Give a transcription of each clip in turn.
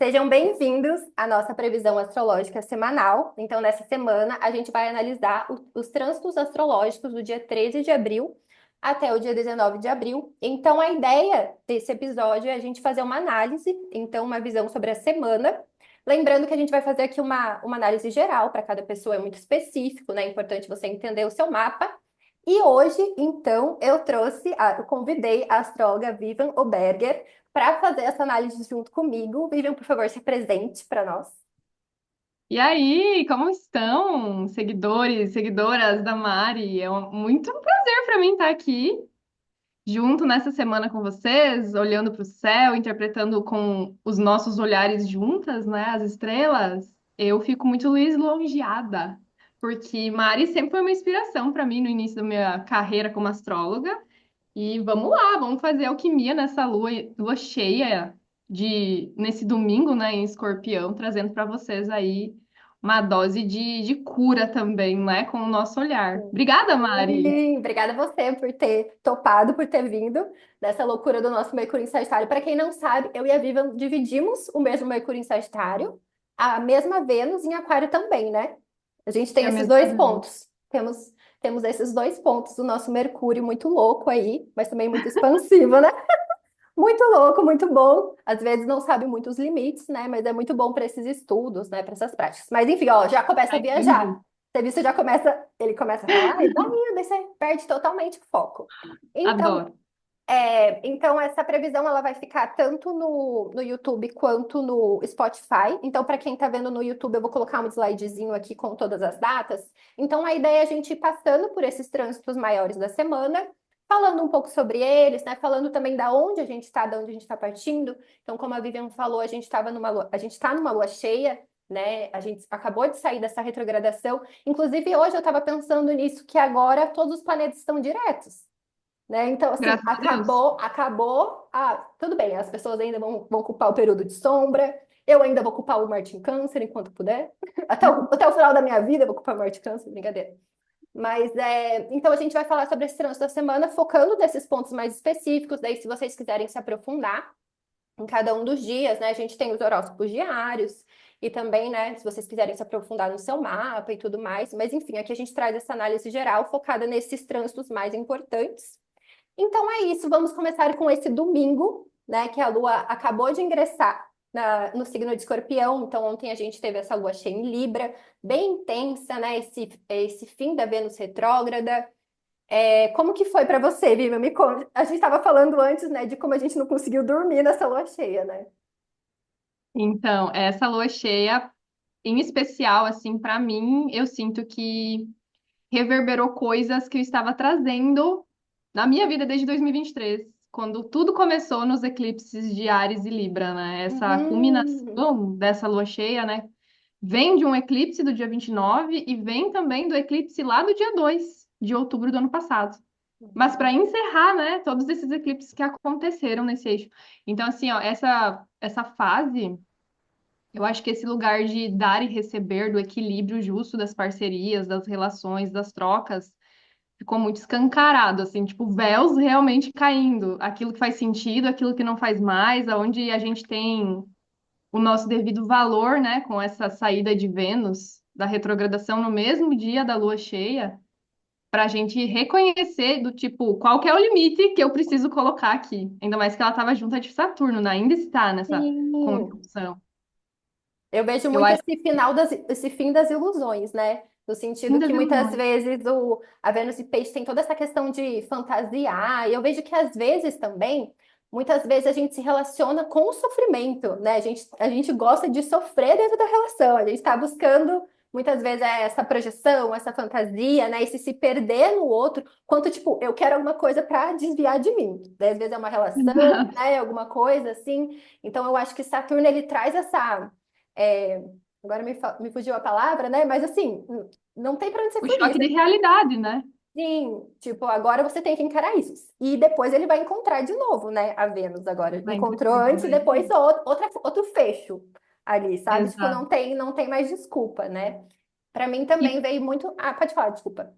Sejam bem-vindos à nossa previsão astrológica semanal. Então, nessa semana, a gente vai analisar os trânsitos astrológicos do dia 13 de abril até o dia 19 de abril. Então, a ideia desse episódio é a gente fazer uma análise, então, uma visão sobre a semana. Lembrando que a gente vai fazer aqui uma análise geral, para cada pessoa é muito específico, né? É importante você entender o seu mapa. E hoje, então, eu convidei a astróloga Vivian Oberger para fazer essa análise junto comigo. Vivian, por favor, se apresente para nós. E aí, como estão, seguidores, seguidoras da Mari? Muito um prazer para mim estar aqui junto nessa semana com vocês, olhando para o céu, interpretando com os nossos olhares juntas, né, as estrelas. Eu fico muito lisonjeada, porque Mari sempre foi uma inspiração para mim no início da minha carreira como astróloga. E vamos lá, vamos fazer alquimia nessa lua cheia nesse domingo, né, em Escorpião, trazendo para vocês aí uma dose de cura também, né, com o nosso olhar. Obrigada, Mari. Sim, obrigada a você por ter topado, por ter vindo nessa loucura do nosso Mercúrio em Sagitário. Para quem não sabe, eu e a Vivian dividimos o mesmo Mercúrio em Sagitário, a mesma Vênus em Aquário também, né? A gente tem É a esses mesma dois vez. pontos. Temos esses dois pontos do nosso Mercúrio muito louco aí, mas também muito expansivo, né? Muito louco, muito bom. Às vezes não sabe muito os limites, né? Mas é muito bom para esses estudos, né? Para essas práticas. Mas enfim, ó, já começa a Ai, quem viajar. disse? Você viu, você já começa, ele começa a falar, e daí você perde totalmente o foco. Então, Adoro. então essa previsão ela vai ficar tanto no YouTube quanto no Spotify. Então, para quem está vendo no YouTube, eu vou colocar um slidezinho aqui com todas as datas. Então, a ideia é a gente ir passando por esses trânsitos maiores da semana, falando um pouco sobre eles, né? Falando também da onde a gente está, da onde a gente está partindo. Então, como a Vivian falou, a gente está numa lua cheia. Né? A gente acabou de sair dessa retrogradação. Inclusive, hoje eu estava pensando nisso, que agora todos os planetas estão diretos, né? Então, assim, Graças a Deus. acabou. Ah, tudo bem, as pessoas ainda vão ocupar o período de sombra. Eu ainda vou ocupar o Marte em Câncer enquanto puder. Até o final da minha vida eu vou ocupar o Marte em Câncer, brincadeira. Mas então a gente vai falar sobre esse trânsito da semana, focando nesses pontos mais específicos. Daí, se vocês quiserem se aprofundar em cada um dos dias, né? A gente tem os horóscopos diários e também, né, se vocês quiserem se aprofundar no seu mapa e tudo mais. Mas enfim, aqui a gente traz essa análise geral focada nesses trânsitos mais importantes. Então é isso, vamos começar com esse domingo, né? Que a Lua acabou de ingressar no signo de Escorpião. Então ontem a gente teve essa Lua cheia em Libra, bem intensa, né? Esse fim da Vênus retrógrada. Como que foi para você, Vivian? Me conta. A gente estava falando antes, né, de como a gente não conseguiu dormir nessa Lua cheia, né? Então, essa lua cheia, em especial, assim, para mim, eu sinto que reverberou coisas que eu estava trazendo na minha vida desde 2023, quando tudo começou nos eclipses de Áries e Libra, né? Essa Uhum. culminação dessa lua cheia, né? Vem de um eclipse do dia 29 e vem também do eclipse lá do dia 2 de outubro do ano passado. Mas para encerrar, né, todos esses eclipses que aconteceram nesse eixo. Então, assim, ó, essa fase, eu acho que esse lugar de dar e receber, do equilíbrio justo das parcerias, das relações, das trocas, ficou muito escancarado, assim, tipo, véus realmente caindo. Aquilo que faz sentido, aquilo que não faz mais, aonde a gente tem o nosso devido valor, né, com essa saída de Vênus, da retrogradação no mesmo dia da lua cheia, para a gente reconhecer do tipo, qual que é o limite que eu preciso colocar aqui. Ainda mais que ela estava junto de Saturno, né? Ainda está nessa Sim. conjunção. Eu vejo Eu muito acho esse fim das ilusões, né? No que sentido das que muitas ilusões. vezes a Vênus e Peixe tem toda essa questão de fantasiar, e eu vejo que às vezes também, muitas vezes a gente se relaciona com o sofrimento, né? A gente gosta de sofrer dentro da relação, a gente está buscando muitas vezes essa projeção, essa fantasia, né? Esse se perder no outro, quanto tipo, eu quero alguma coisa para desviar de mim. Daí, às vezes é uma relação, né? Alguma coisa assim. Então eu acho que Saturno ele traz essa é, agora me fugiu a palavra, né? Mas assim, não tem para onde você O fugir. choque de realidade, né? Sim, tipo, agora você tem que encarar isso. E depois ele vai encontrar de novo, né? A Vênus agora. Vai Encontrou encontrar antes e mais depois vezes. outro fecho ali, sabe? Tipo, Exato. não tem mais desculpa, né? Para mim também E veio muito. Ah, pode falar, desculpa.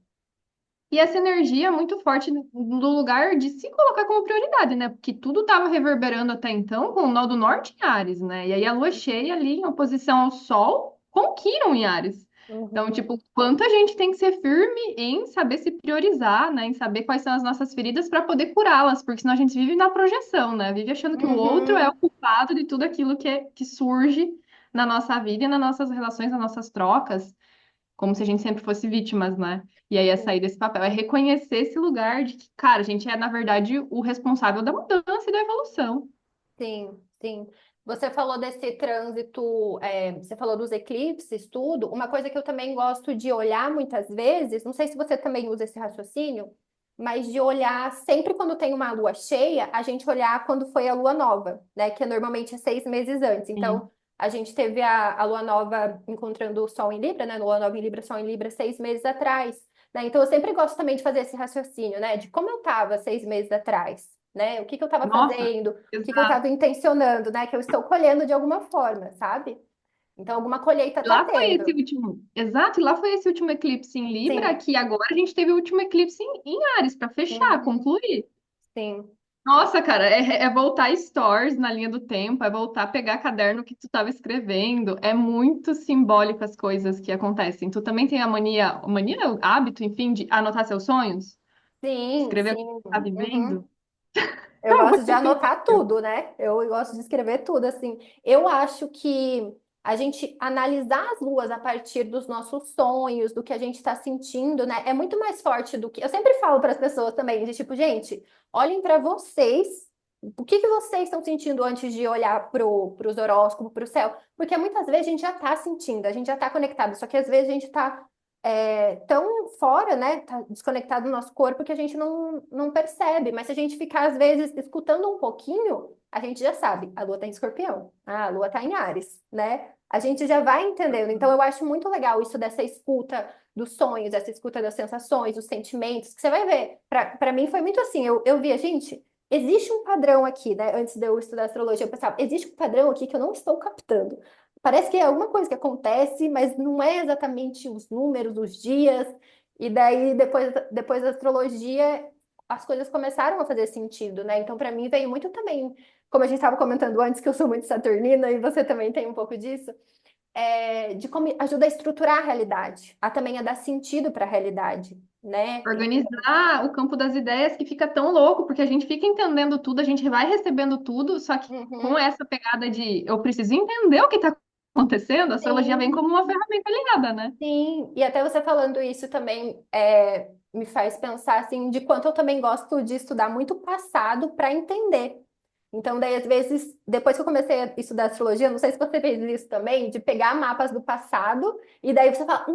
E essa energia é muito forte no lugar de se colocar como prioridade, né? Porque tudo estava reverberando até então com o nó do norte em Áries, né? E aí a lua cheia ali em oposição ao Sol com Quirón em Áries. Então, Uhum. tipo, quanto a gente tem que ser firme em saber se priorizar, né? Em saber quais são as nossas feridas para poder curá-las, porque senão a gente vive na projeção, né? Vive achando que o outro é o Uhum. culpado de tudo aquilo que surge na nossa vida e nas nossas relações, nas nossas trocas como se a gente sempre fosse vítimas, né? E aí é sair desse papel, é reconhecer esse lugar de que, cara, a gente é, na verdade, o responsável da mudança e da evolução. Sim, sim. Você falou desse trânsito, você falou dos eclipses, tudo. Uma coisa que eu também gosto de olhar muitas vezes, não sei se você também usa esse raciocínio, mas de olhar sempre quando tem uma lua cheia, a gente olhar quando foi a lua nova, né? Que normalmente é 6 meses antes. Então, Sim. a gente teve a lua nova encontrando o Sol em Libra, né? Lua nova em Libra, Sol em Libra, 6 meses atrás. Né? Então, eu sempre gosto também de fazer esse raciocínio, né? De como eu estava 6 meses atrás, né? O que que eu estava Nossa, fazendo, o que que eu estava exato. intencionando, né? Que eu estou colhendo de alguma forma, sabe? Então, alguma colheita tá Lá foi esse tendo. último, exato, e lá foi esse último eclipse em Libra, Sim. que agora a gente teve o último eclipse em Áries, para fechar, Uhum. concluir. Sim. Nossa, cara, é voltar stories na linha do tempo, é voltar a pegar caderno que tu estava escrevendo. É muito simbólico as coisas que acontecem. Tu também tem a mania, o hábito, enfim, de anotar seus sonhos? Sim, Escrever o que sim. tu tá Uhum. vivendo? Eu É gosto de muito anotar simbólico. tudo, né? Eu gosto de escrever tudo, assim. Eu acho que a gente analisar as luas a partir dos nossos sonhos, do que a gente está sentindo, né? É muito mais forte do que. Eu sempre falo para as pessoas também, de tipo, gente, olhem para vocês. O que que vocês estão sentindo antes de olhar pros horóscopos, pro céu? Porque muitas vezes a gente já está sentindo, a gente já está conectado, só que às vezes a gente está tão fora, né? Tá desconectado do nosso corpo que a gente não percebe. Mas se a gente ficar, às vezes, escutando um pouquinho, a gente já sabe. A lua tá em escorpião. Ah, a lua tá em Áries, né? A gente já vai entendendo. Então, eu acho muito legal isso dessa escuta dos sonhos, essa escuta das sensações, dos sentimentos, que você vai ver. Para mim foi muito assim. Eu via, gente, existe um padrão aqui, né? Antes de eu estudar astrologia, eu pensava, existe um padrão aqui que eu não estou captando. Parece que é alguma coisa que acontece, mas não é exatamente os números, os dias. E daí, depois da astrologia, as coisas começaram a fazer sentido, né? Então, para mim, veio muito também, como a gente estava comentando antes, que eu sou muito saturnina e você também tem um pouco disso, de como ajuda a estruturar a realidade, a também a dar sentido para a realidade, né? Organizar o campo das ideias que fica tão louco, porque a gente fica entendendo tudo, a gente vai recebendo tudo, só que com Uhum, essa pegada de eu preciso entender o que está acontecendo, a astrologia vem sim. como uma ferramenta aliada, né? Sim, e até você falando isso também me faz pensar assim de quanto eu também gosto de estudar muito o passado para entender. Então, daí, às vezes, depois que eu comecei a estudar astrologia, não sei se você fez isso também, de pegar mapas do passado, e daí você fala,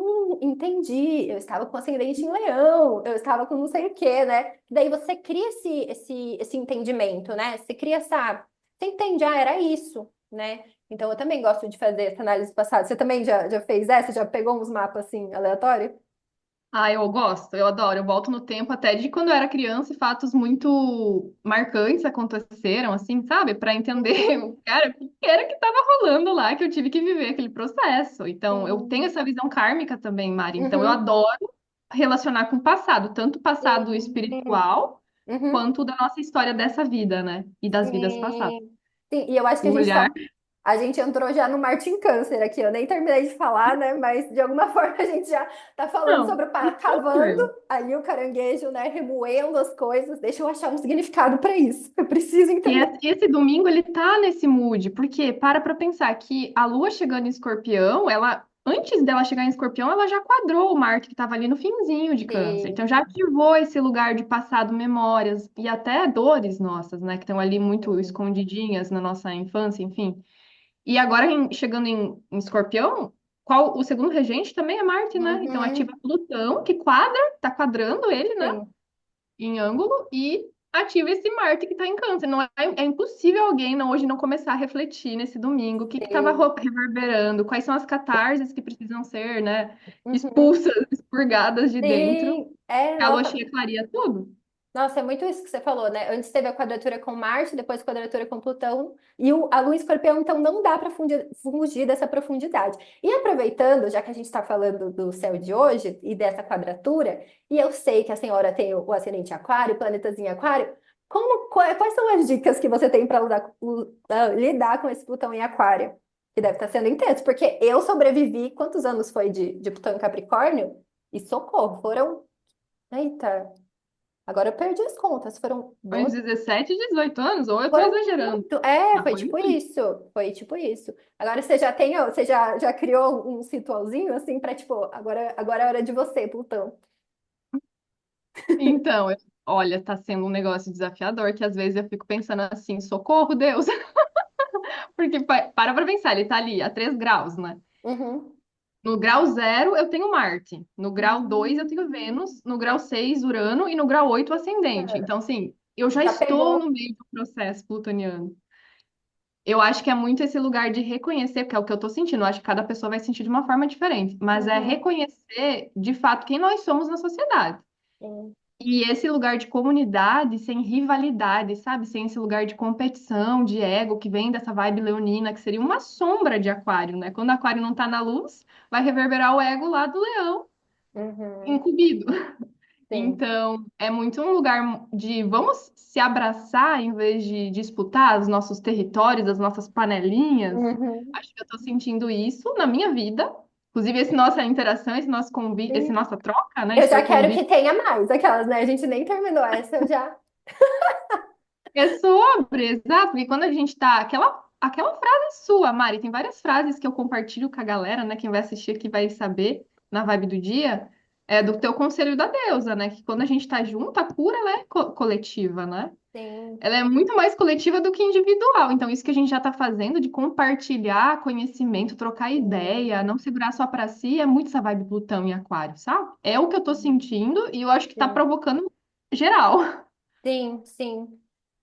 entendi, eu estava com ascendente em leão, eu estava com não sei o quê, né? Daí você cria esse entendimento, né? Você cria essa. Você entende, ah, era isso, né? Então, eu também gosto de fazer essa análise do passado. Você também já fez essa? Já pegou uns mapas assim, aleatórios? Ah, eu gosto, eu adoro. Eu volto no tempo até de quando eu era criança e fatos muito marcantes aconteceram, assim, sabe? Para entender, Uhum, cara, o que era que estava rolando lá que eu tive que viver aquele processo. Então, eu tenho sim. essa visão kármica também, Mari. Então, eu Uhum, adoro relacionar com o passado, tanto o passado sim. espiritual Uhum, quanto da nossa história dessa vida, né? E das vidas passadas. sim. Sim, e eu acho que O olhar. a gente entrou já no Marte em Câncer aqui. Eu nem terminei de falar, né? Mas de alguma forma a gente já tá falando Não, sobre super cavando tranquilo. ali o caranguejo, né? Remoendo as coisas. Deixa eu achar um significado para isso. Eu preciso E entender. esse domingo ele tá nesse mood, porque para pensar que a Lua chegando em Escorpião, ela antes dela chegar em Escorpião, ela já quadrou o Marte que estava ali no finzinho de Câncer. Então já Sim. ativou esse lugar de passado, memórias e até dores nossas, né, que estão ali muito escondidinhas na nossa infância, enfim. E agora chegando em Escorpião, qual o segundo regente também é Marte, né? Então ativa Uhum, Plutão, que tá quadrando ele, né? sim. Em ângulo e ativa esse Marte que está em Câncer. Não é impossível alguém hoje não começar a refletir nesse domingo o que estava Sim. reverberando, quais são as catarses que precisam ser, né, Uhum. expulsas, expurgadas de dentro. Sim. É, A lua nossa. cheia clareia tudo. Nossa, é muito isso que você falou, né? Antes teve a quadratura com Marte, depois a quadratura com Plutão, e a Lua em Escorpião, então não dá para fugir dessa profundidade. E aproveitando, já que a gente está falando do céu de hoje e dessa quadratura, e eu sei que a senhora tem o ascendente Aquário, o planetazinho em Aquário, quais são as dicas que você tem para lidar com esse Plutão em Aquário? Que deve estar sendo intenso, porque eu sobrevivi, quantos anos foi de Plutão em Capricórnio? E socorro, foram. Eita. Agora eu perdi as contas. Foram Foi uns 12. 17, 18 anos, ou eu tô Foram exagerando? muito. É, Mas foi foi tipo muito. isso. Foi tipo isso. Agora você já tem, você já criou um ritualzinho assim pra tipo, agora é hora de você, Plutão. Então, olha, tá sendo um negócio desafiador que às vezes eu fico pensando assim, socorro, Deus. Porque para pra pensar, ele tá ali a 3 graus, né? Uhum. No grau 0 eu tenho Marte, no grau 2 eu tenho Hum. Vênus, no grau 6 Urano e no grau 8 Ascendente. Então, assim, eu já Já estou pegou. no meio do processo plutoniano. Eu acho que é muito esse lugar de reconhecer, porque é o que eu tô sentindo, eu acho que cada pessoa vai sentir de uma forma diferente, mas é Uhum. reconhecer de fato quem nós somos na sociedade. Sim. E esse lugar de comunidade, sem rivalidade, sabe? Sem esse lugar de competição, de ego, que vem dessa vibe leonina, que seria uma sombra de Aquário, né? Quando Aquário não tá na luz, vai reverberar o ego lá do leão, Uhum. incumbido. Sim. Então, é muito um lugar de vamos se abraçar em vez de disputar os nossos territórios, as nossas panelinhas. Uhum. Acho que eu tô sentindo isso na minha vida. Inclusive, esse nossa interação, esse nosso convite, esse Sim. nossa troca, né? Eu Esse já teu quero que convite tenha mais, aquelas, né? A gente nem terminou essa, eu já. é sobre, exato, porque quando a gente tá. Aquela frase sua, Mari, tem várias frases que eu compartilho com a galera, né? Quem vai assistir aqui vai saber na vibe do dia. É do teu conselho da deusa, né? Que quando a gente tá junto, a cura ela é coletiva, né? Sim. Ela é muito mais coletiva do que individual. Então, isso que a gente já está fazendo de compartilhar conhecimento, trocar Sim. ideia, não segurar só para si, é muito essa vibe Plutão e Aquário, sabe? É o que eu tô sentindo e eu acho que tá Sim. provocando geral. Sim, sim.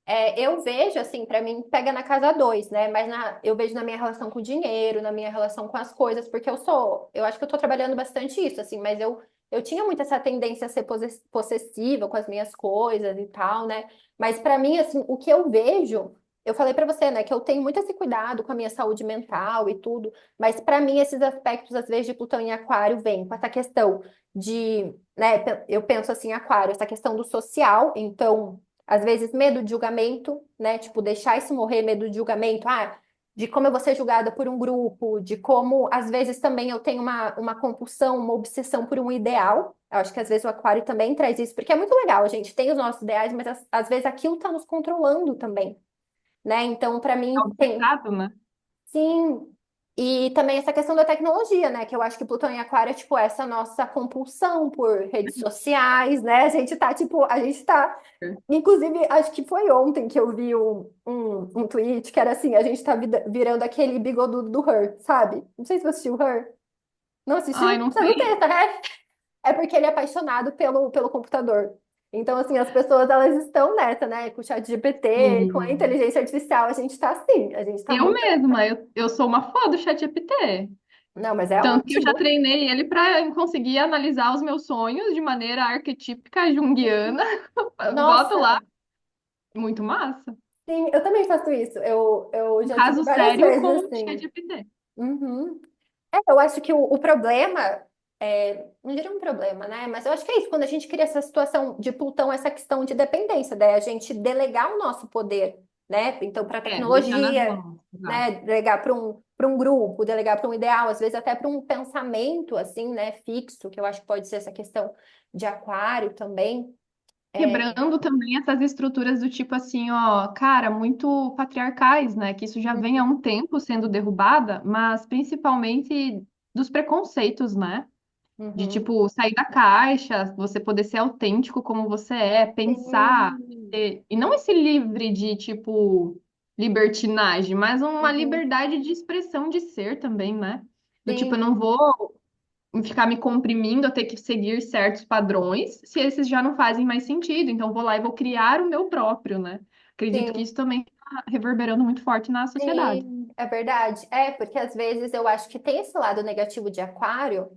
É, eu vejo, assim, pra mim, pega na casa dois, né? Mas eu vejo na minha relação com o dinheiro, na minha relação com as coisas, porque eu acho que eu tô trabalhando bastante isso, assim, mas eu tinha muito essa tendência a ser possessiva com as minhas coisas e tal, né? Mas pra mim, assim, o que eu vejo, eu falei pra você, né, que eu tenho muito esse cuidado com a minha saúde mental e tudo, mas pra mim esses aspectos, às vezes, de Plutão em Aquário vêm com essa questão de, né, eu penso assim, Aquário, essa questão do social, então às vezes, medo de julgamento, né? Tipo, deixar isso morrer, medo de julgamento, de como eu vou ser julgada por um grupo, de como, às vezes, também eu tenho uma compulsão, uma obsessão por um ideal. Eu acho que às vezes o aquário também traz isso, porque é muito legal, a gente tem os nossos ideais, mas às vezes aquilo está nos controlando também, né? Então, para É mim, tem. obcecado, né? Sim. E também essa questão da tecnologia, né? Que eu acho que Plutão em Aquário é, tipo, essa nossa compulsão por redes sociais, né? A gente tá. Inclusive, acho que foi ontem que eu vi um tweet que era assim: a gente tá virando aquele bigodudo do Her, sabe? Não sei se você assistiu Her. Não Ai, assistiu? não Você não sei. tem essa é porque ele é apaixonado pelo computador. Então, assim, as pessoas, elas estão nessa, né? Com o chat GPT, com a Sim. inteligência artificial, a gente tá assim, a gente tá Eu muito. mesma, eu sou uma fã do ChatGPT. Não, mas é Tanto que eu já ótimo. treinei ele para conseguir analisar os meus sonhos de maneira arquetípica junguiana. Boto lá, Nossa, muito massa. sim, eu também faço isso. Eu Um já tive caso várias sério vezes com o assim. ChatGPT. Uhum. Eu acho que o problema, não diria um problema, né? Mas eu acho que é isso, quando a gente cria essa situação de Plutão, essa questão de dependência, daí a gente delegar o nosso poder, né? Então, para a É, deixar nas tecnologia, mãos. Exato. né? Delegar para um grupo, delegar para um ideal, às vezes até para um pensamento, assim, né? Fixo, que eu acho que pode ser essa questão de aquário também. É, Quebrando também essas estruturas do tipo assim, ó, cara, muito patriarcais, né? Que isso já vem há uhum, um tempo sendo derrubada, mas principalmente dos preconceitos, né? De uhum. tipo sair da caixa, você poder ser autêntico como você é, pensar, Sim. e não esse livre de tipo libertinagem, mas uma Uhum. liberdade de expressão de ser também, né? Do tipo, eu Sim, não vou ficar me comprimindo a ter que seguir certos padrões, se esses já não fazem mais sentido. Então, vou lá e vou criar o meu próprio, né? Acredito que sim. isso também está reverberando muito forte na sociedade. Sim, é verdade. Porque às vezes eu acho que tem esse lado negativo de aquário,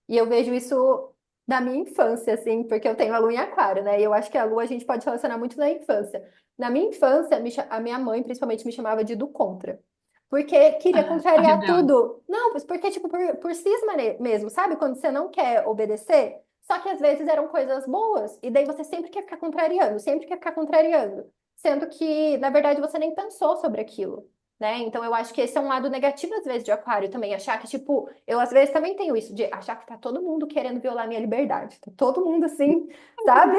e eu vejo isso. da minha infância, assim, porque eu tenho a lua em aquário, né? E eu acho que a lua a gente pode relacionar muito na infância. Na minha infância, a minha mãe, principalmente, me chamava de do contra. Porque queria A contrariar rebelde. tudo. Não, mas porque, tipo, por cisma mesmo, sabe? Quando você não quer obedecer. Só que às vezes eram coisas boas. E daí você sempre quer ficar contrariando, sempre quer ficar contrariando. Sendo que, na verdade, você nem pensou sobre aquilo. Né? Então eu acho que esse é um lado negativo às vezes de aquário também, achar que tipo, eu às vezes também tenho isso de achar que tá todo mundo querendo violar minha liberdade, tá todo mundo assim, sabe?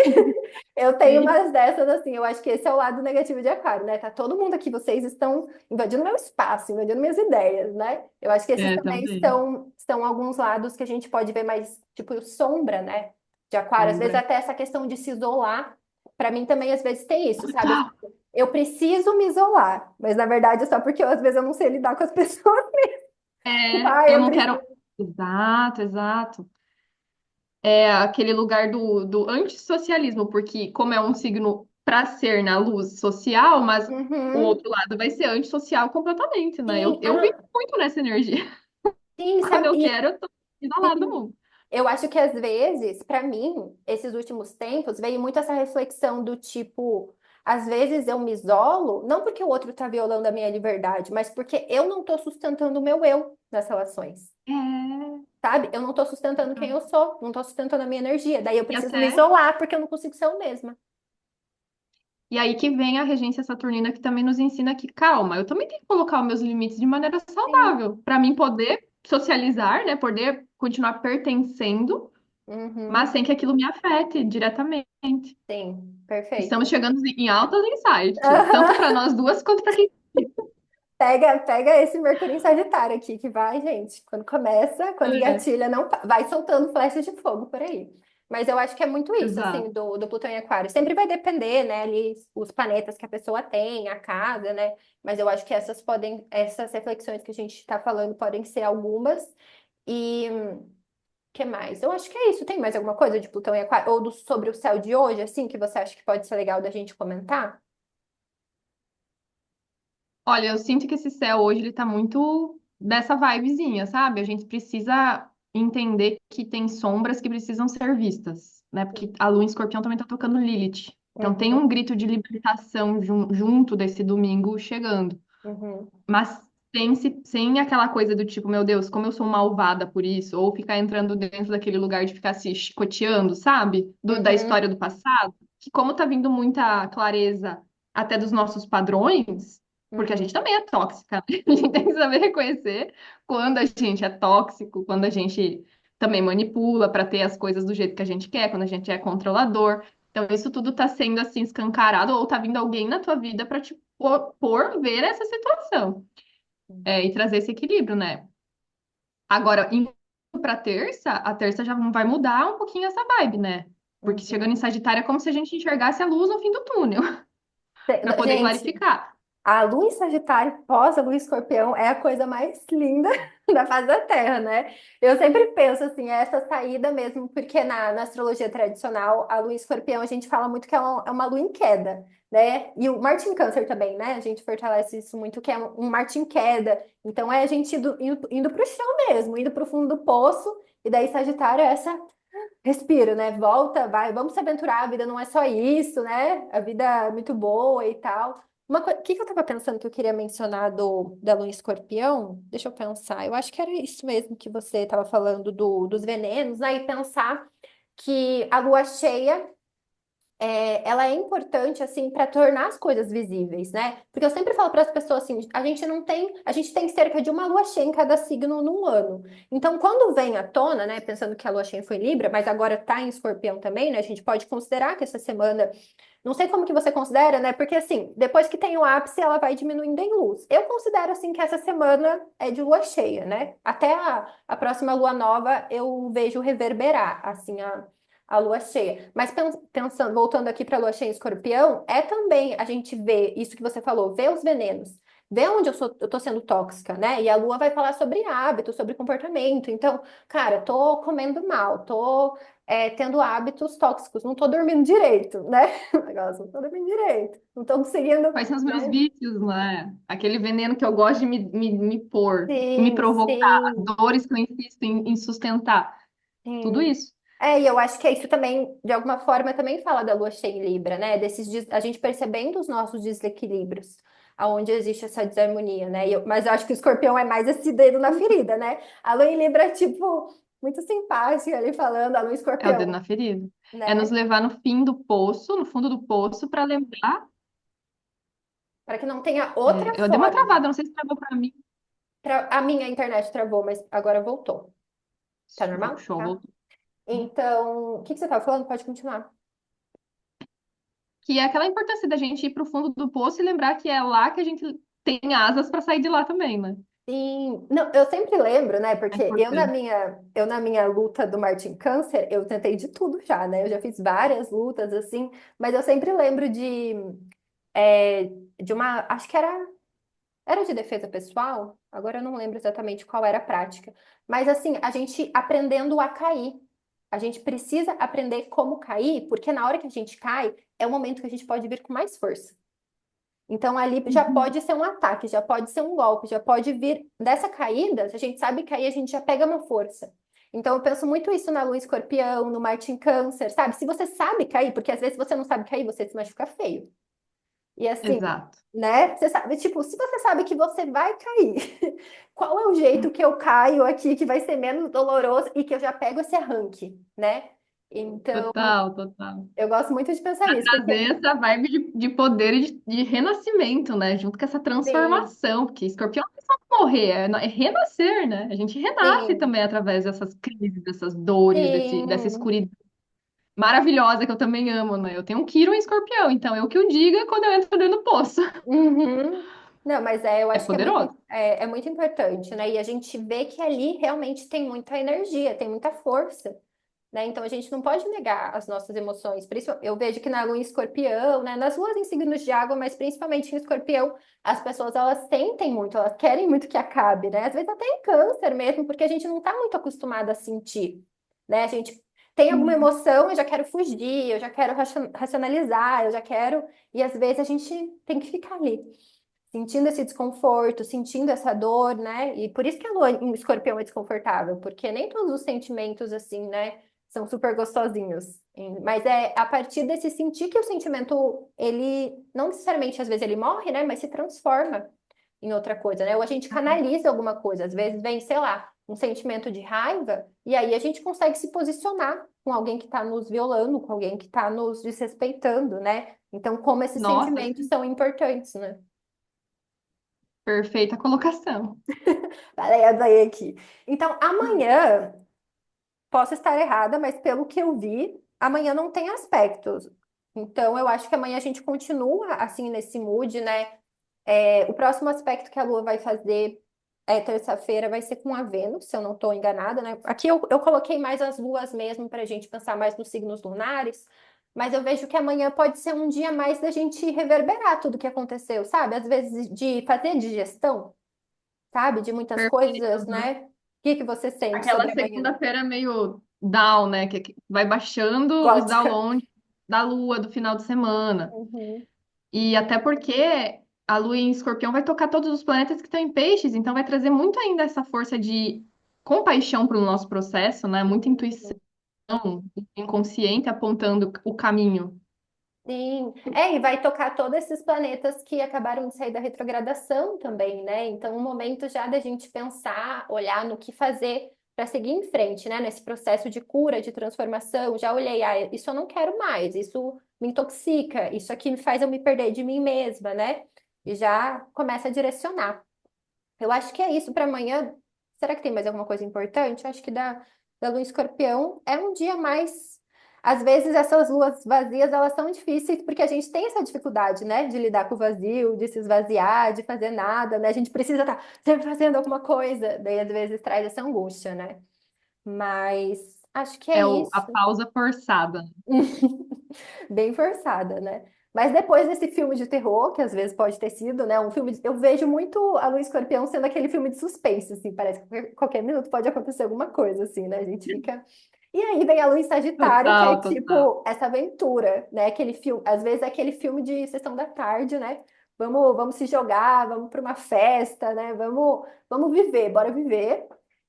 Eu tenho Sim. umas dessas assim, eu acho que esse é o lado negativo de aquário, né? Tá todo mundo aqui, vocês estão invadindo meu espaço, invadindo minhas ideias, né? Eu acho que esses É, também também. são alguns lados que a gente pode ver mais, tipo, sombra, né? De aquário, às vezes Sombra. até essa questão de se isolar, pra mim também às vezes tem isso, sabe? Total. Eu preciso me isolar, mas na verdade é só porque eu, às vezes eu não sei lidar com as pessoas. Tipo, É, ah, eu eu não preciso. quero. Exato, exato. É aquele lugar do antissocialismo, porque como é um signo para ser na luz social, mas o Uhum. outro lado vai ser antissocial completamente, né? Sim, Eu vivo muito nessa energia. sim, Quando sabe? eu quero, eu tô isolado do Sim. mundo. Eu acho que às vezes, pra mim, esses últimos tempos, veio muito essa reflexão do tipo, às vezes eu me isolo, não porque o outro tá violando a minha liberdade, mas porque eu não tô sustentando o meu eu nas relações. É. Sabe? Eu não tô sustentando quem eu sou, não tô sustentando a minha energia. Daí eu E preciso me até. isolar porque eu não consigo ser eu mesma. E aí que vem a regência saturnina que também nos ensina que, calma, eu também tenho que colocar os meus limites de maneira Sim. saudável, para mim poder socializar, né? Poder continuar pertencendo, mas Uhum. sem que aquilo me afete diretamente. Sim, Estamos perfeito. chegando em altas insights, tanto para nós duas quanto para quem. Pega esse Mercúrio em Sagitário aqui, que vai, gente. Quando começa, quando É, engatilha, não vai soltando flechas de fogo por aí. Mas eu acho que é muito isso, assim, exato. do Plutão em Aquário. Sempre vai depender, né, ali, os planetas que a pessoa tem, a casa, né? Mas eu acho que essas reflexões que a gente está falando podem ser algumas. E que mais? Eu acho que é isso. Tem mais alguma coisa de Plutão em Aquário? Ou sobre o céu de hoje, assim, que você acha que pode ser legal da gente comentar? Olha, eu sinto que esse céu hoje ele tá muito dessa vibezinha, sabe? A gente precisa entender que tem sombras que precisam ser vistas, né? Porque a lua em Escorpião também tá tocando Lilith. Então tem Uhum, um grito de libertação junto desse domingo chegando. uhum, Mas sem aquela coisa do tipo, meu Deus, como eu sou malvada por isso, ou ficar entrando dentro daquele lugar de ficar se chicoteando, sabe? Da uhum, história do passado, que como tá vindo muita clareza até dos nossos padrões, porque a uhum. gente também é tóxica, né? A gente tem que saber reconhecer quando a gente é tóxico, quando a gente também manipula para ter as coisas do jeito que a gente quer, quando a gente é controlador. Então, isso tudo tá sendo assim escancarado, ou tá vindo alguém na tua vida para te por ver essa situação e trazer esse equilíbrio, né? Agora, indo para terça, a terça já vai mudar um pouquinho essa vibe, né? Porque chegando em Uhum. Sagitário é como se a gente enxergasse a luz no fim do túnel, para poder Gente, clarificar. a lua em Sagitário pós a lua em Escorpião é a coisa mais linda da face da Terra, né? Eu sempre penso assim, é essa saída mesmo, porque na astrologia tradicional, a lua em Escorpião a gente fala muito que é uma lua em queda, né? E o Marte em Câncer também, né? A gente fortalece isso muito, que é um Marte em queda. Então é a gente indo para o chão mesmo, indo para o fundo do poço, e daí Sagitário é essa respira, né? Volta, vai, vamos se aventurar, a vida não é só isso, né? A vida é muito boa e tal. O que que eu tava pensando que eu queria mencionar da Lua em Escorpião? Deixa eu pensar. Eu acho que era isso mesmo que você estava falando dos venenos, né? E pensar que a lua cheia ela é importante assim para tornar as coisas visíveis, né? Porque eu sempre falo para as pessoas assim, a gente tem cerca de uma lua cheia em cada signo num ano. Então, quando vem à tona, né, pensando que a lua cheia foi em Libra, mas agora tá em Escorpião também, né? A gente pode considerar que essa semana, não sei como que você considera, né? Porque assim, depois que tem o ápice, ela vai diminuindo em luz. Eu considero assim que essa semana é de lua cheia, né? Até a próxima lua nova eu vejo reverberar assim a lua cheia. Mas pensando, voltando aqui para a lua cheia em Escorpião, é também a gente vê isso que você falou, vê os venenos, vê onde eu tô sendo tóxica, né? E a lua vai falar sobre hábitos, sobre comportamento. Então, cara, tô comendo mal, tô tendo hábitos tóxicos, não tô dormindo direito, né? Negócio, não tô dormindo direito, não tô conseguindo, Quais são os meus né? vícios, né? Aquele veneno que eu gosto de me pôr, me Sim, provocar, sim, dores que eu insisto em sustentar. Tudo sim. isso. E eu acho que isso também, de alguma forma, também fala da lua cheia em Libra, né? A gente percebendo os nossos desequilíbrios, aonde existe essa desarmonia, né? Mas eu acho que o escorpião é mais esse dedo na ferida, né? A lua em Libra é, tipo, muito simpática ali falando, a lua em É o dedo escorpião, na ferida. É nos né? levar no fim do poço, no fundo do poço, para lembrar. Para que não tenha outra Eu dei uma forma. travada, não sei se travou para mim. A minha internet travou, mas agora voltou. Tá Show, normal? show, Tá. voltou. Então, o que que você estava falando? Pode continuar. Que é aquela importância da gente ir pro fundo do poço e lembrar que é lá que a gente tem asas para sair de lá também, né? Sim, não, eu sempre lembro, né? É Porque importante. eu na minha luta do Martin Câncer, eu tentei de tudo já, né? Eu já fiz várias lutas assim, mas eu sempre lembro é, de uma, acho que era de defesa pessoal. Agora eu não lembro exatamente qual era a prática, mas assim, a gente aprendendo a cair. A gente precisa aprender como cair, porque na hora que a gente cai, é o momento que a gente pode vir com mais força. Então, ali já Uhum. pode ser um ataque, já pode ser um golpe, já pode vir dessa caída. Se a gente sabe cair, a gente já pega uma força. Então, eu penso muito isso na Lua em Escorpião, no Marte em Câncer, sabe? Se você sabe cair, porque às vezes você não sabe cair, você se machuca feio. E assim, Exato. né? Você sabe, tipo, se você sabe que você vai cair, qual é o jeito que eu caio aqui que vai ser menos doloroso e que eu já pego esse arranque, né? Então, Total, total. eu gosto muito de pensar nisso, porque Trazer essa vibe de poder e de renascimento, né? Junto com essa sim, transformação, porque escorpião não é só morrer, é renascer, né? A gente renasce sim, também através dessas crises, dessas dores, dessa sim. escuridão maravilhosa que eu também amo, né? Eu tenho um Quirón em escorpião, então eu que o diga quando eu entro dentro do poço. Uhum. Não, mas eu É acho que poderoso. é muito importante, né? E a gente vê que ali realmente tem muita energia, tem muita força, né? Então a gente não pode negar as nossas emoções. Por isso eu vejo que na lua em escorpião, né? Nas luas em signos de água, mas principalmente em escorpião, as pessoas elas sentem muito, elas querem muito que acabe, né? Às vezes até em câncer mesmo, porque a gente não está muito acostumado a sentir, né? A gente tem alguma Uhum. emoção, eu já quero fugir, eu já quero racionalizar, eu já quero. E às vezes a gente tem que ficar ali sentindo esse desconforto, sentindo essa dor, né? E por isso que a lua em escorpião é desconfortável, porque nem todos os sentimentos, assim, né, são super gostosinhos. Mas é a partir desse sentir que o sentimento, ele, não necessariamente às vezes ele morre, né, mas se transforma em outra coisa, né? Ou a gente canaliza alguma coisa, às vezes vem, sei lá, um sentimento de raiva, e aí a gente consegue se posicionar com alguém que está nos violando, com alguém que está nos desrespeitando, né? Então, como esses Nossa, sentimentos são importantes, né? perfeita colocação. Peraí, aí aqui. Então, amanhã, posso estar errada, mas pelo que eu vi, amanhã não tem aspectos. Então, eu acho que amanhã a gente continua assim nesse mood, né? O próximo aspecto que a Lua vai fazer terça-feira vai ser com a Vênus, se eu não estou enganada, né? Aqui eu coloquei mais as luas mesmo para a gente pensar mais nos signos lunares, mas eu vejo que amanhã pode ser um dia mais da gente reverberar tudo que aconteceu, sabe? Às vezes de fazer digestão, sabe? De muitas Perfeito, coisas, né? né? O que que você sente Aquela sobre amanhã? segunda-feira meio down, né? Que vai baixando os Gótica. downloads da lua do final de semana. Uhum. E até porque a lua em Escorpião vai tocar todos os planetas que estão em peixes, então vai trazer muito ainda essa força de compaixão para o nosso processo, né? Muita intuição inconsciente apontando o caminho. Sim, e vai tocar todos esses planetas que acabaram de sair da retrogradação também, né? Então, um momento já da gente pensar, olhar no que fazer para seguir em frente, né? Nesse processo de cura, de transformação. Já olhei, isso eu não quero mais, isso me intoxica, isso aqui me faz eu me perder de mim mesma, né? E já começa a direcionar. Eu acho que é isso para amanhã. Será que tem mais alguma coisa importante? Eu acho que da Lua em Escorpião é um dia mais. Às vezes essas luas vazias elas são difíceis porque a gente tem essa dificuldade, né, de lidar com o vazio, de se esvaziar, de fazer nada, né? A gente precisa estar sempre fazendo alguma coisa. Daí às vezes traz essa angústia, né? Mas acho que é A isso. pausa forçada. Bem forçada, né? Mas depois desse filme de terror, que às vezes pode ter sido, né? Um filme eu vejo muito a Lua Escorpião sendo aquele filme de suspense, assim, parece que qualquer minuto pode acontecer alguma coisa, assim, né? A gente fica. E aí vem a Lua em Sagitário, que é Total, total. tipo essa aventura, né? Aquele filme, às vezes é aquele filme de sessão da tarde, né? Vamos se jogar, vamos para uma festa, né? Vamos viver, bora viver.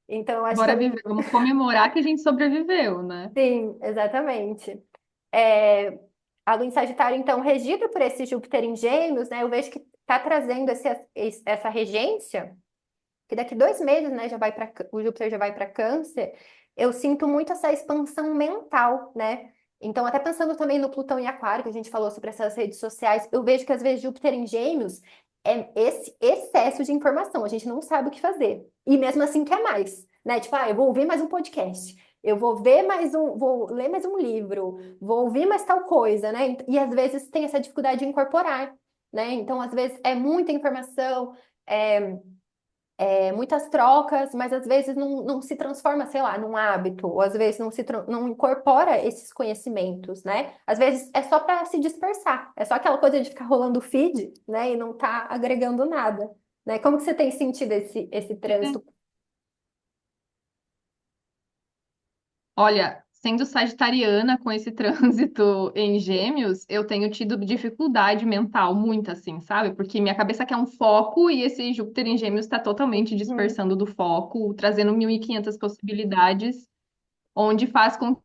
Então, eu acho que Bora viver, vamos comemorar que a gente sobreviveu, né? sim, exatamente. É, a lua em Sagitário, então, regida por esse Júpiter em Gêmeos, né? Eu vejo que está trazendo essa regência, que daqui 2 meses, né, já vai para o Júpiter já vai para Câncer. Eu sinto muito essa expansão mental, né? Então, até pensando também no Plutão em Aquário, que a gente falou sobre essas redes sociais, eu vejo que às vezes Júpiter em Gêmeos é esse excesso de informação, a gente não sabe o que fazer. E mesmo assim quer mais, né? Tipo, eu vou ouvir mais um podcast, eu vou ver mais vou ler mais um livro, vou ouvir mais tal coisa, né? E às vezes tem essa dificuldade de incorporar, né? Então, às vezes é muita informação, é, muitas trocas, mas às vezes não se transforma, sei lá, num hábito, ou às vezes não incorpora esses conhecimentos, né? Às vezes é só para se dispersar, é só aquela coisa de ficar rolando o feed, né? E não tá agregando nada, né? Como que você tem sentido esse trânsito? Olha, sendo sagitariana com esse trânsito em Gêmeos, eu tenho tido dificuldade mental, muito assim, sabe? Porque minha cabeça quer um foco e esse Júpiter em Gêmeos está totalmente Uhum, dispersando do foco, trazendo 1.500 possibilidades, onde faz com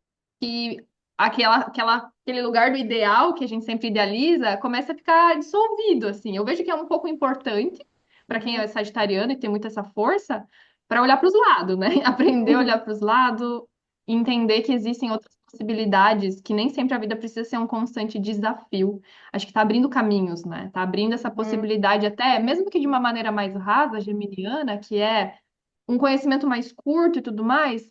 que aquele lugar do ideal que a gente sempre idealiza comece a ficar dissolvido, assim. Eu vejo que é um pouco importante para quem uhum, é sagitariano e tem muito essa força para olhar para os lados, né? Aprender a olhar uhum, para os lados, entender que existem outras possibilidades, que nem sempre a vida precisa ser um constante desafio. Acho que está abrindo caminhos, né? Está abrindo essa uhum, possibilidade até, mesmo que de uma maneira mais rasa, geminiana, que é um conhecimento mais curto e tudo mais,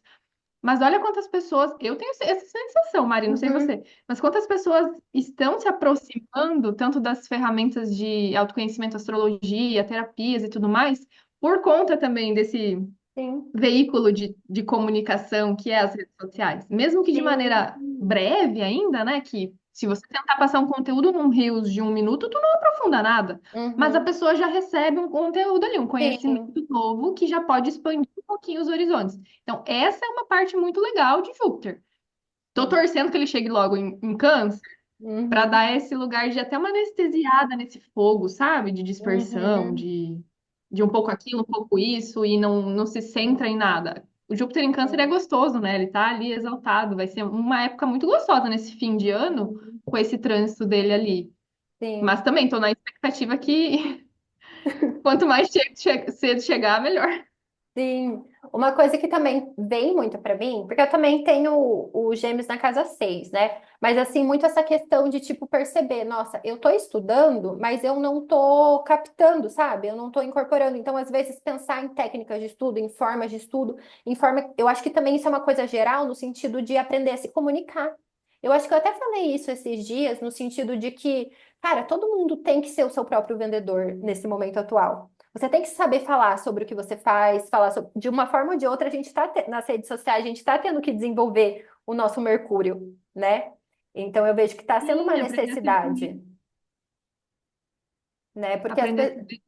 mas olha quantas pessoas, eu tenho essa sensação, Mari, não sei uhum, você, mas quantas pessoas estão se aproximando tanto das ferramentas de autoconhecimento, astrologia, terapias e tudo mais, por conta também desse sim, veículo de comunicação que é as redes sociais. Mesmo que de maneira sim, breve ainda, né? Que se você tentar passar um conteúdo num Reels de 1 minuto, tu não aprofunda nada. Mas a uhum, pessoa já recebe um conteúdo ali, um conhecimento sim, novo que já pode expandir um pouquinho os horizontes. Então, essa é uma parte muito legal de Júpiter. Tô sim, torcendo que ele chegue logo em Câncer para uhum, dar esse lugar de até uma anestesiada nesse fogo, sabe? De dispersão, uhum, de um pouco aquilo, um pouco isso, e não se centra em nada. O Júpiter em Câncer é sim, gostoso, né? Ele tá ali exaltado. Vai ser uma época muito gostosa nesse fim de ano, uhum, com esse trânsito dele ali. sim. Mas também tô na expectativa que quanto mais cedo chegar, melhor. Sim, uma coisa que também vem muito para mim, porque eu também tenho o Gêmeos na casa 6, né? Mas assim, muito essa questão de tipo perceber, nossa, eu tô estudando, mas eu não tô captando, sabe? Eu não tô incorporando. Então, às vezes, pensar em técnicas de estudo, em formas de estudo, eu acho que também isso é uma coisa geral no sentido de aprender a se comunicar. Eu acho que eu até falei isso esses dias, no sentido de que, cara, todo mundo tem que ser o seu próprio vendedor nesse momento atual. Você tem que saber falar sobre o que você faz, de uma forma ou de outra, a gente está nas redes sociais, a gente está tendo que desenvolver o nosso Mercúrio, né? Então eu vejo que está sendo uma Sim, necessidade, né? Porque as aprender a pessoas. se,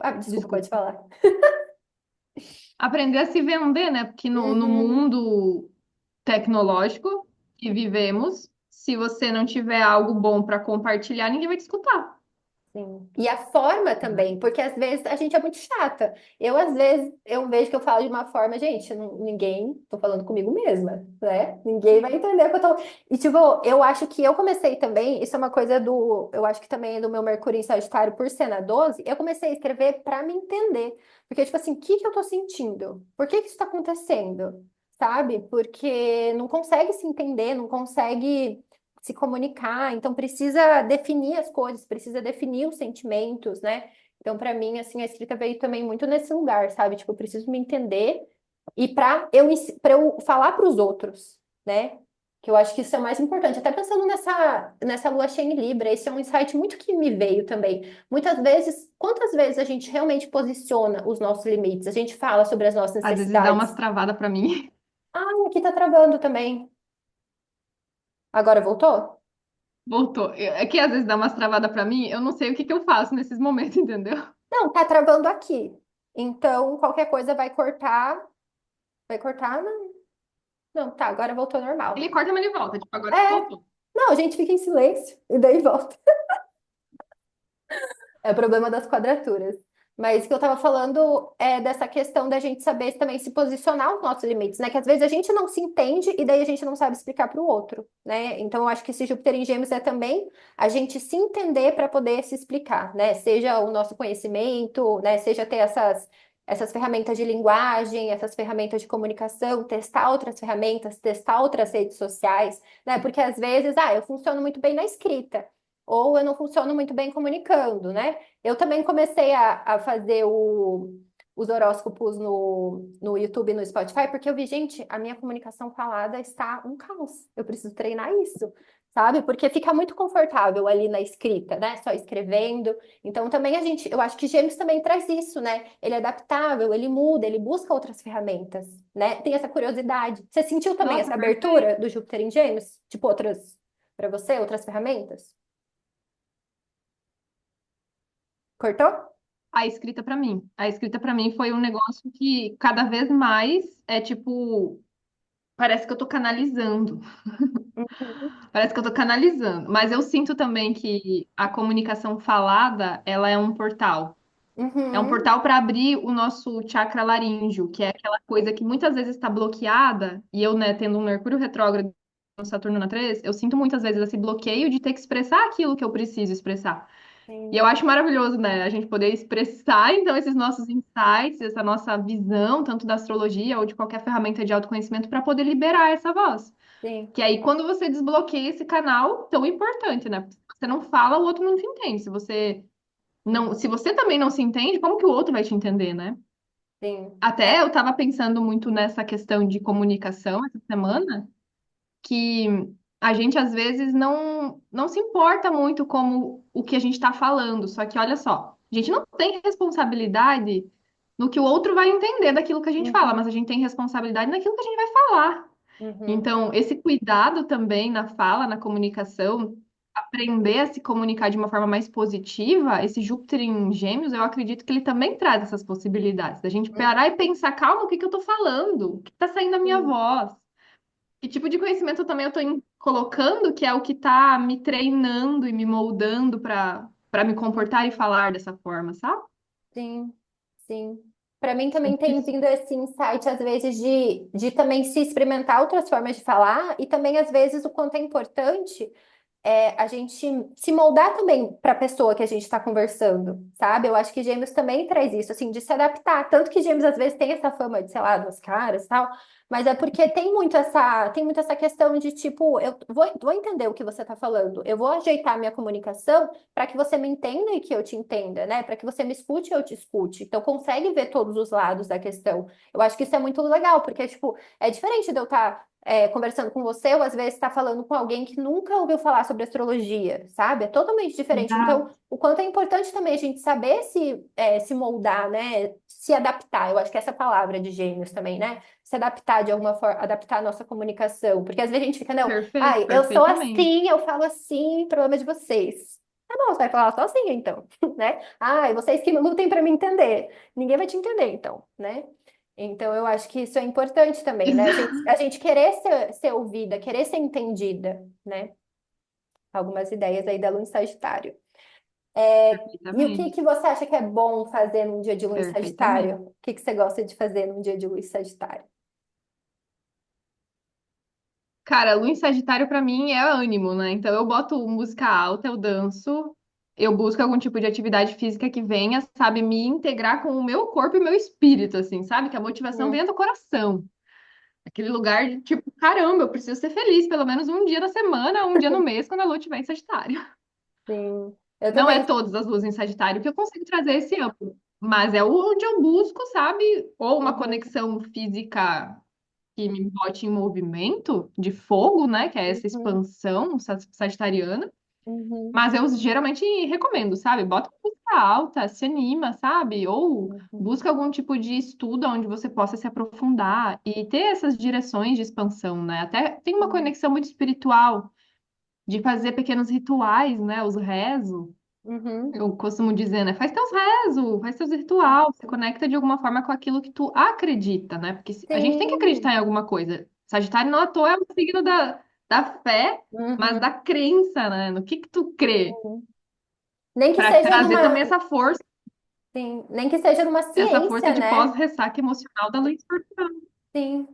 Ah, desculpa, desculpa. pode falar. Aprender a se vender, né? Porque no Uhum. mundo tecnológico que vivemos, se você não tiver algo bom para compartilhar, ninguém vai te escutar, Sim. E a forma né? também, porque às vezes a gente é muito chata. Às vezes, eu vejo que eu falo de uma forma, gente, ninguém, tô falando comigo mesma, né? Ninguém vai entender o que eu tô. E, tipo, eu acho que eu comecei também, isso é uma coisa eu acho que também é do meu Mercúrio em Sagitário por ser na 12, eu comecei a escrever para me entender. Porque, tipo assim, o que que eu tô sentindo? Por que que isso tá acontecendo? Sabe? Porque não consegue se entender, não consegue se comunicar, então precisa definir as coisas, precisa definir os sentimentos, né? Então, para mim, assim, a escrita veio também muito nesse lugar, sabe? Tipo, eu preciso me entender e para eu falar para os outros, né? Que eu acho que isso é o mais importante. Até pensando nessa lua cheia em Libra, esse é um insight muito que me veio também. Muitas vezes, quantas vezes a gente realmente posiciona os nossos limites? A gente fala sobre as nossas Às vezes dá umas necessidades. travadas para mim. Ah, aqui tá travando também. Agora voltou? Voltou. É que às vezes dá umas travadas para mim, eu não sei o que que eu faço nesses momentos, entendeu? Não, tá travando aqui. Então, qualquer coisa vai cortar. Vai cortar? Não, não, tá, agora voltou ao Ele normal. corta, mas ele volta. Tipo, agora É, voltou. não, a gente fica em silêncio e daí volta. É o problema das quadraturas. Mas o que eu estava falando é dessa questão da gente saber também se posicionar os nossos limites, né? Que às vezes a gente não se entende e daí a gente não sabe explicar para o outro, né? Então eu acho que esse Júpiter em Gêmeos é também a gente se entender para poder se explicar, né? Seja o nosso conhecimento, né? Seja ter essas ferramentas de linguagem, essas ferramentas de comunicação, testar outras ferramentas, testar outras redes sociais, né? Porque às vezes, eu funciono muito bem na escrita, ou eu não funciono muito bem comunicando, né? Eu também comecei a fazer os horóscopos no YouTube e no Spotify, porque eu vi, gente, a minha comunicação falada está um caos. Eu preciso treinar isso, sabe? Porque fica muito confortável ali na escrita, né? Só escrevendo. Então, também eu acho que Gêmeos também traz isso, né? Ele é adaptável, ele muda, ele busca outras ferramentas, né? Tem essa curiosidade. Você sentiu também Nossa, essa perfeito. abertura do Júpiter em Gêmeos? Tipo, para você, outras ferramentas? Cortou? A escrita pra mim. A escrita pra mim foi um negócio que cada vez mais é tipo, parece que eu tô canalizando. Uhum. Parece que eu tô canalizando. Mas eu sinto também que a comunicação falada, ela é um portal. É um Uhum. portal para abrir o nosso chakra laríngeo, que é aquela coisa que muitas vezes está bloqueada, e eu, né, tendo um Mercúrio retrógrado no Saturno na 3, eu sinto muitas vezes esse bloqueio de ter que expressar aquilo que eu preciso expressar. E eu Sim, acho maravilhoso, né, a gente poder expressar, então, esses nossos insights, essa nossa visão, tanto da astrologia ou de qualquer ferramenta de autoconhecimento, para poder liberar essa voz. sim, Que aí, quando você desbloqueia esse canal tão importante, né? Se você não fala, o outro não te entende. Se você também não se entende, como que o outro vai te entender, né? sim. Até eu estava pensando muito nessa questão de comunicação essa semana, que a gente às vezes não se importa muito como o que a gente está falando. Só que olha só, a gente não tem responsabilidade no que o outro vai entender daquilo que a gente fala, mas Uhum, a gente tem responsabilidade naquilo que a gente vai falar. uhum, Então, esse cuidado também na fala, na comunicação, aprender a se comunicar de uma forma mais positiva, esse Júpiter em Gêmeos, eu acredito que ele também traz essas possibilidades, da gente parar e pensar, calma, o que que eu tô falando? O que tá saindo da minha uhum, voz? Que tipo de conhecimento também eu tô colocando, que é o que tá me treinando e me moldando para me comportar e falar dessa forma, sabe? sim, sim. Para mim também tem vindo esse insight, às vezes, de também se experimentar outras formas de falar e também, às vezes, o quanto é importante a gente se moldar também para a pessoa que a gente está conversando, sabe? Eu acho que Gêmeos também traz isso, assim, de se adaptar. Tanto que Gêmeos às vezes tem essa fama de, sei lá, dos caras e tal, mas é porque tem muito essa questão de tipo, eu vou entender o que você está falando, eu vou ajeitar a minha comunicação para que você me entenda e que eu te entenda, né? Para que você me escute e eu te escute. Então, consegue ver todos os lados da questão. Eu acho que isso é muito legal, porque, tipo, é diferente de eu estar conversando com você, ou às vezes está falando com alguém que nunca ouviu falar sobre astrologia, sabe? É totalmente diferente. Então, Exato. o quanto é importante também a gente saber se moldar, né? Se adaptar. Eu acho que essa palavra de gêmeos também, né? Se adaptar de alguma forma, adaptar a nossa comunicação. Porque às vezes a gente fica, não, Perfeito, ai, eu sou perfeitamente. assim, eu falo assim, problema de vocês. Tá bom, você vai falar sozinha, então, né? Ai, vocês que lutem para me entender. Ninguém vai te entender, então, né? Então, eu acho que isso é importante também, né? A gente querer ser ouvida, querer ser entendida, né? Algumas ideias aí da Lua em Sagitário. E o que Perfeitamente. que você acha que é bom fazer num dia de Lua em Perfeitamente. Sagitário? O que que você gosta de fazer num dia de Lua em Sagitário? Cara, lua em Sagitário pra mim é ânimo, né? Então eu boto música alta, eu danço, eu busco algum tipo de atividade física que venha, sabe, me integrar com o meu corpo e o meu espírito, assim, sabe? Que a motivação Hum, venha do coração. Aquele lugar de tipo, caramba, eu preciso ser feliz pelo menos um dia na semana, um dia no mês, quando a lua estiver em Sagitário. sim, eu Não é também. todas as luas em Sagitário que eu consigo trazer esse amplo, mas é onde eu busco, sabe? Ou uma Uhum, conexão física que me bote em movimento de fogo, né? Que é essa uhum, expansão sagitariana. uhum, Mas eu geralmente recomendo, sabe? Bota música alta, se anima, sabe? Ou uhum, busca algum tipo de estudo onde você possa se aprofundar e ter essas direções de expansão, né? Até tem uma uhum, conexão muito espiritual de fazer pequenos rituais, né? Os rezos. uhum, Eu costumo dizer, né? Faz teus rezos, faz teus ritual, se conecta de alguma forma com aquilo que tu acredita, né? Porque a gente tem que acreditar sim, em alguma coisa. Sagitário não à toa é o signo da fé, mas uhum, da crença, né? No que tu crê, sim. Nem que para seja trazer também numa. essa força. sim. Nem que seja numa Essa força ciência, de né? pós-ressaca emocional da Lua em Escorpião. Sim.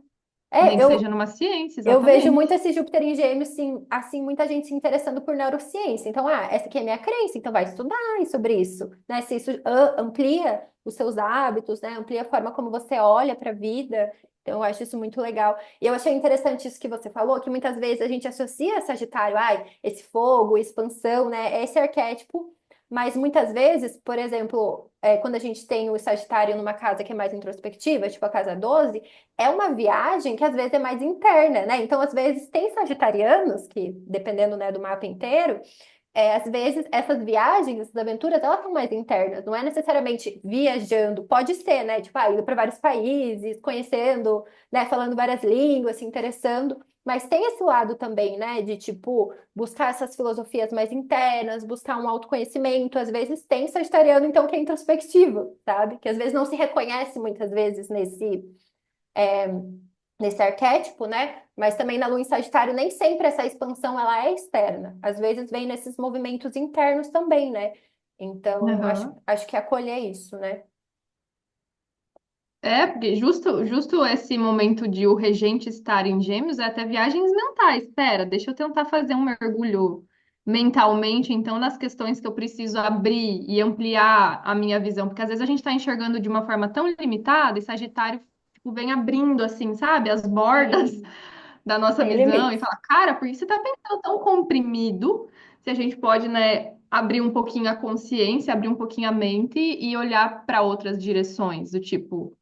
Nem É, que seja numa ciência, eu vejo muito exatamente. esse Júpiter em Gêmeos, sim, assim, muita gente se interessando por neurociência. Então, essa aqui é minha crença, então vai estudar sobre isso, né? Se isso amplia os seus hábitos, né? Amplia a forma como você olha para a vida. Então, eu acho isso muito legal. E eu achei interessante isso que você falou, que muitas vezes a gente associa Sagitário, esse fogo, expansão, né? É esse arquétipo. Mas muitas vezes, por exemplo, quando a gente tem o Sagitário numa casa que é mais introspectiva, tipo a casa 12 é uma viagem que às vezes é mais interna, né? Então, às vezes, tem sagitarianos que, dependendo, né, do mapa inteiro, às vezes essas viagens, essas aventuras, elas são mais internas, não é necessariamente viajando, pode ser, né? Tipo, indo para vários países, conhecendo, né, falando várias línguas, se interessando. Mas tem esse lado também, né, de tipo buscar essas filosofias mais internas, buscar um autoconhecimento. Às vezes tem sagitariano, então, que é introspectivo, sabe? Que às vezes não se reconhece muitas vezes nesse arquétipo, né? Mas também na Lua em Sagitário nem sempre essa expansão ela é externa. Às vezes vem nesses movimentos internos também, né? Então, Aham. acho que acolher isso, né? É, porque justo esse momento de o regente estar em Gêmeos é até viagens mentais. Espera, deixa eu tentar fazer um mergulho mentalmente, então, nas questões que eu preciso abrir e ampliar a minha visão. Porque às vezes a gente está enxergando de uma forma tão limitada e Sagitário, tipo, vem abrindo, assim, sabe, as bordas Sim, da nossa sem visão e limites. fala, cara, por que você está pensando tão comprimido? Se a gente pode, né, abrir um pouquinho a consciência, abrir um pouquinho a mente e olhar para outras direções, do tipo.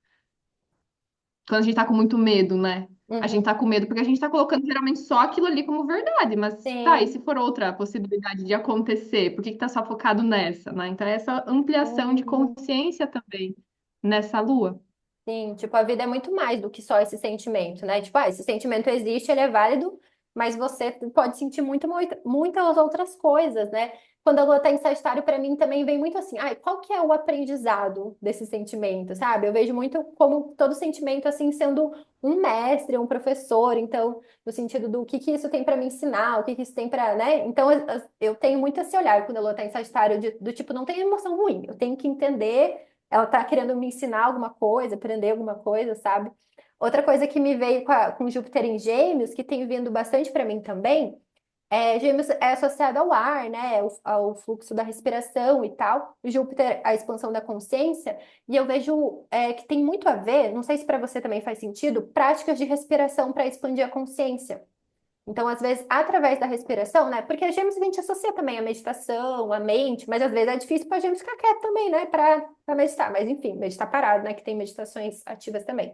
Quando a gente tá com muito medo, né? A gente Uhum. tá com medo porque a gente tá colocando geralmente só aquilo ali como verdade, mas tá, e Sim. se for outra possibilidade de acontecer, por que que tá só focado nessa, né? Então, é essa ampliação de Uhum. consciência também nessa lua. Sim, tipo, a vida é muito mais do que só esse sentimento, né? Tipo, esse sentimento existe, ele é válido, mas você pode sentir muitas outras coisas, né? Quando a lua tá em Sagitário, para mim também vem muito assim, qual que é o aprendizado desse sentimento, sabe? Eu vejo muito como todo sentimento, assim, sendo um mestre, um professor, então, no sentido do que isso tem para me ensinar, o que isso tem para, né? Então, eu tenho muito esse olhar quando a lua tá em Sagitário, do tipo, não tem emoção ruim, eu tenho que entender ela tá querendo me ensinar alguma coisa, aprender alguma coisa, sabe? Outra coisa que me veio com Júpiter em Gêmeos, que tem vindo bastante para mim também, Gêmeos é associado ao ar, né? Ao fluxo da respiração e tal. Júpiter, a expansão da consciência. E eu vejo que tem muito a ver, não sei se para você também faz sentido, práticas de respiração para expandir a consciência. Então, às vezes, através da respiração, né? Porque a Gêmeos a gente associa também a meditação, a mente, mas às vezes é difícil para Gêmeos ficar quieto também, né? Para meditar. Mas enfim, meditar parado, né? Que tem meditações ativas também.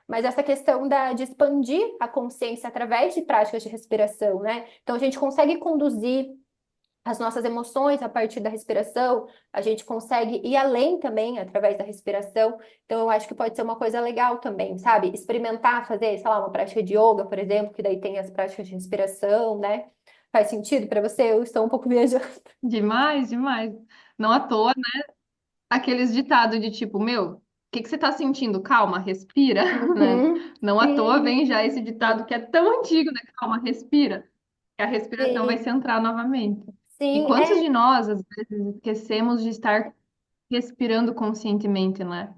Mas essa questão de expandir a consciência através de práticas de respiração, né? Então, a gente consegue conduzir as nossas emoções a partir da respiração, a gente consegue ir além também através da respiração. Então, eu acho que pode ser uma coisa legal também, sabe? Experimentar fazer, sei lá, uma prática de yoga, por exemplo, que daí tem as práticas de respiração, né? Faz sentido para você? Eu estou um pouco viajando. Demais, demais. Não à toa, né? Aqueles ditados de tipo, meu, o que que você tá sentindo? Calma, respira, né? Uhum. Não à toa Sim, vem já esse ditado que é tão antigo, né? Calma, respira. Que a respiração vai sim, centrar novamente. E sim, quantos de nós, às vezes, esquecemos de estar respirando conscientemente, né?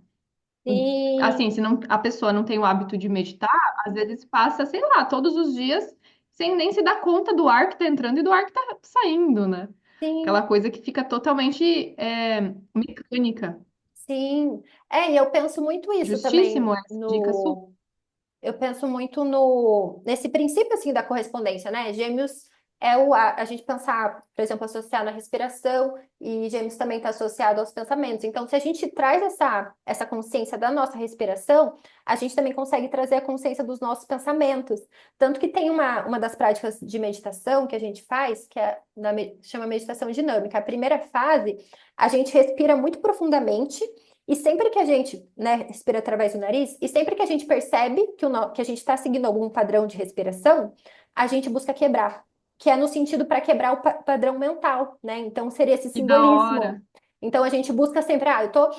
Assim, sim, se não, a pessoa não tem o hábito de meditar, às vezes passa, sei lá, todos os dias sem nem se dar conta do ar que tá entrando e do ar que tá saindo, né? Aquela sim, coisa que fica totalmente mecânica. sim. E eu penso muito isso também Justíssimo essa dica sua. no. Eu penso muito no nesse princípio assim da correspondência, né? Gêmeos é a gente pensar, por exemplo, associar na respiração e Gêmeos também está associado aos pensamentos. Então, se a gente traz essa consciência da nossa respiração, a gente também consegue trazer a consciência dos nossos pensamentos. Tanto que tem uma das práticas de meditação que a gente faz, que chama meditação dinâmica. A primeira fase, a gente respira muito profundamente e sempre que a gente, né, respira através do nariz, e sempre que a gente percebe que a gente está seguindo algum padrão de respiração, a gente busca quebrar, que é no sentido para quebrar o padrão mental, né? Então seria esse Que da simbolismo. hora. Então a gente busca sempre, eu tô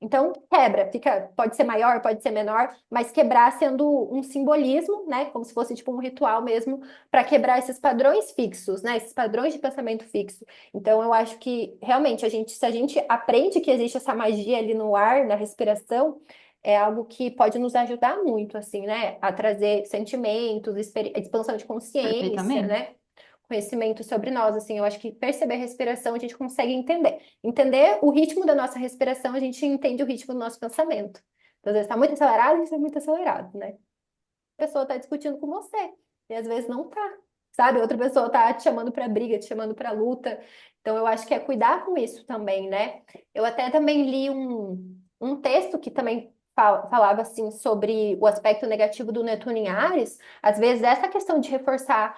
Então, quebra, fica, pode ser maior, pode ser menor, mas quebrar sendo um simbolismo, né? Como se fosse tipo um ritual mesmo, para quebrar esses padrões fixos, né? Esses padrões de pensamento fixo. Então, eu acho que realmente se a gente aprende que existe essa magia ali no ar, na respiração, é algo que pode nos ajudar muito, assim, né? A trazer sentimentos, expansão de consciência, Perfeitamente. né? Conhecimento sobre nós, assim, eu acho que perceber a respiração a gente consegue entender. Entender o ritmo da nossa respiração, a gente entende o ritmo do nosso pensamento. Então, às vezes está muito acelerado, a gente está muito acelerado, né? A pessoa está discutindo com você, e às vezes não tá, sabe? Outra pessoa está te chamando para briga, te chamando para luta. Então, eu acho que é cuidar com isso também, né? Eu até também li um texto que também falava, assim, sobre o aspecto negativo do Netuno em Ares, às vezes essa questão de reforçar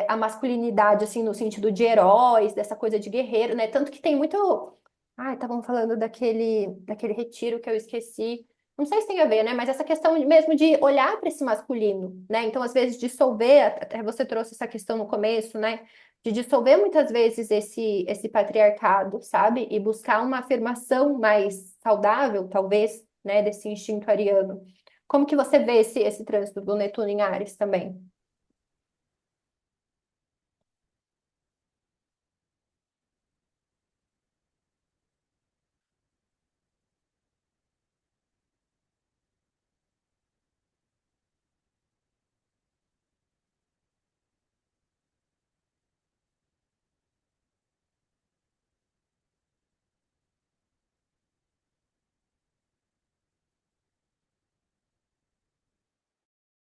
a masculinidade, assim, no sentido de heróis, dessa coisa de guerreiro, né? Tanto que tem muito. Ai, estavam falando daquele retiro que eu esqueci. Não sei se tem a ver, né? Mas essa questão mesmo de olhar para esse masculino, né? Então, às vezes, dissolver, até você trouxe essa questão no começo, né? De dissolver muitas vezes esse patriarcado, sabe? E buscar uma afirmação mais saudável, talvez, né? Desse instinto ariano. Como que você vê esse trânsito do Netuno em Ares também?